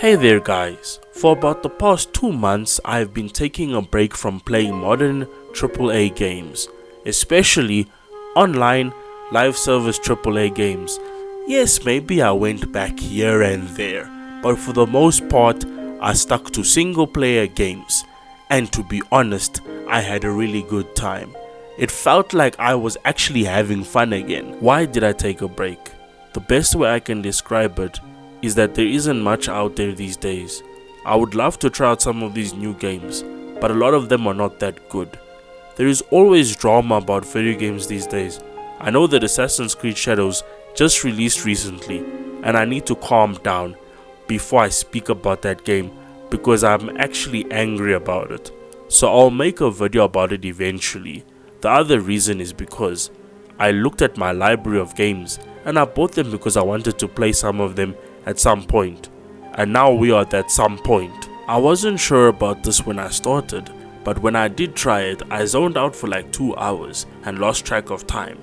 Hey there guys, for about the past 2 months I have been taking a break from playing modern AAA games, especially online live service AAA games. Yes, maybe I went back here and there, but for the most part I stuck to single player games, and to be honest, I had a really good time. It felt like I was actually having fun again. Why did I take a break? The best way I can describe it is that there isn't much out there these days. I would love to try out some of these new games, but a lot of them are not that good. There is always drama about video games these days. I know that Assassin's Creed Shadows just released recently, and I need to calm down before I speak about that game because I'm actually angry about it. So I'll make a video about it eventually. The other reason is because I looked at my library of games and I bought them because I wanted to play some of them at some point, and now we are at that some point. I wasn't sure about this when I started, but when I did try it, I zoned out for like 2 hours and lost track of time.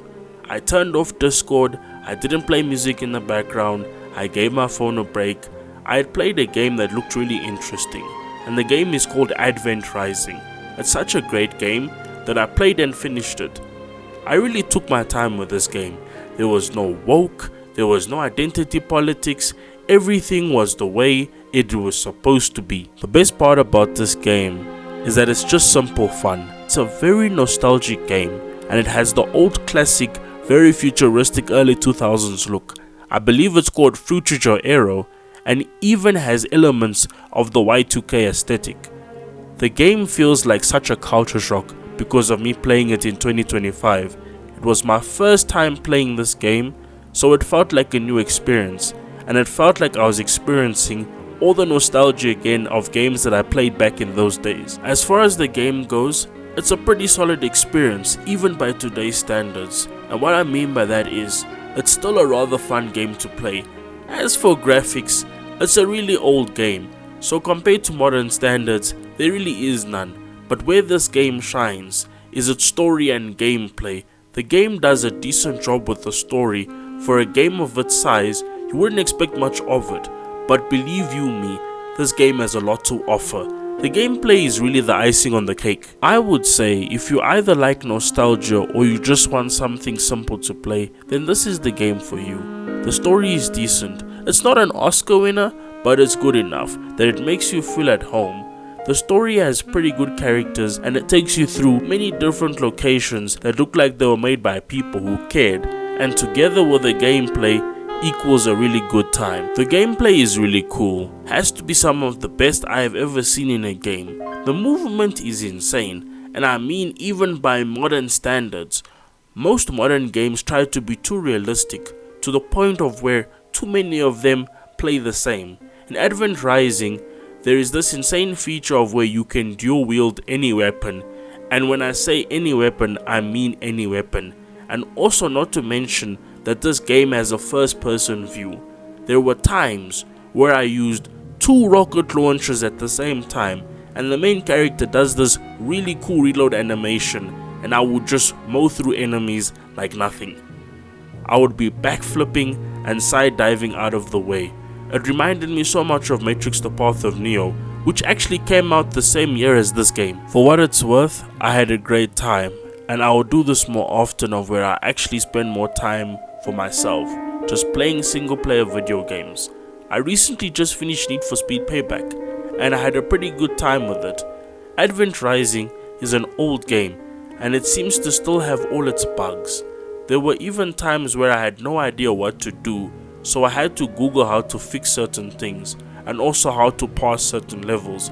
I turned off Discord, I didn't play music in the background, I gave my phone a break. I had played a game that looked really interesting, and the game is called Advent Rising. It's such a great game that I played and finished it. I really took my time with this game. There was no woke, there was no identity politics, everything was the way it was supposed to be. The best part about this game is that it's just simple fun. It's a very nostalgic game, and it has the old classic, very futuristic early 2000s look. I believe it's called Future Aero, and even has elements of the Y2K aesthetic. The game feels like such a culture shock because of me playing it in 2025. It was my first time playing this game, so it felt like a new experience, and it felt like I was experiencing all the nostalgia again of games that I played back in those days. As far as the game goes, it's a pretty solid experience even by today's standards, and what I mean by that is, it's still a rather fun game to play. As for graphics, it's a really old game, so compared to modern standards, there really is none. But where this game shines is its story and gameplay. The game does a decent job with the story. For a game of its size, you wouldn't expect much of it, but believe you me, this game has a lot to offer. The gameplay is really the icing on the cake. I would say if you either like nostalgia or you just want something simple to play, then this is the game for you. The story is decent. It's not an Oscar winner, but it's good enough that it makes you feel at home. The story has pretty good characters, and it takes you through many different locations that look like they were made by people who cared, and together with the gameplay equals a really good time. The gameplay is really cool, has to be some of the best I have ever seen in a game. The movement is insane, and I mean even by modern standards. Most modern games try to be too realistic, to the point of where too many of them play the same. In Advent Rising, there is this insane feature of where you can dual wield any weapon, and when I say any weapon, I mean any weapon. And also not to mention that this game has a first person view. There were times where I used 2 rocket launchers at the same time, and the main character does this really cool reload animation, and I would just mow through enemies like nothing. I would be backflipping and side diving out of the way. It reminded me so much of Matrix: The Path of Neo, which actually came out the same year as this game. For what it's worth, I had a great time, and I will do this more often, of where I actually spend more time for myself, just playing single player video games. I recently just finished Need for Speed Payback, and I had a pretty good time with it. Advent Rising is an old game, and it seems to still have all its bugs. There were even times where I had no idea what to do, so I had to Google how to fix certain things, and also how to pass certain levels.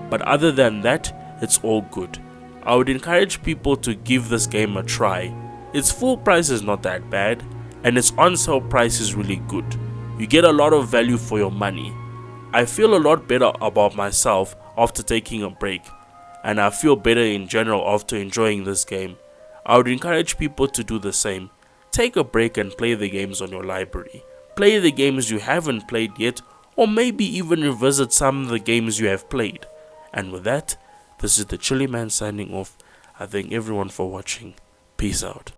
But other than that, it's all good. I would encourage people to give this game a try. Its full price is not that bad, and its on-sale price is really good. You get a lot of value for your money. I feel a lot better about myself after taking a break, and I feel better in general after enjoying this game. I would encourage people to do the same. Take a break and play the games on your library. Play the games you haven't played yet, or maybe even revisit some of the games you have played. And with that, this is the Chilly Man signing off. I thank everyone for watching. Peace out.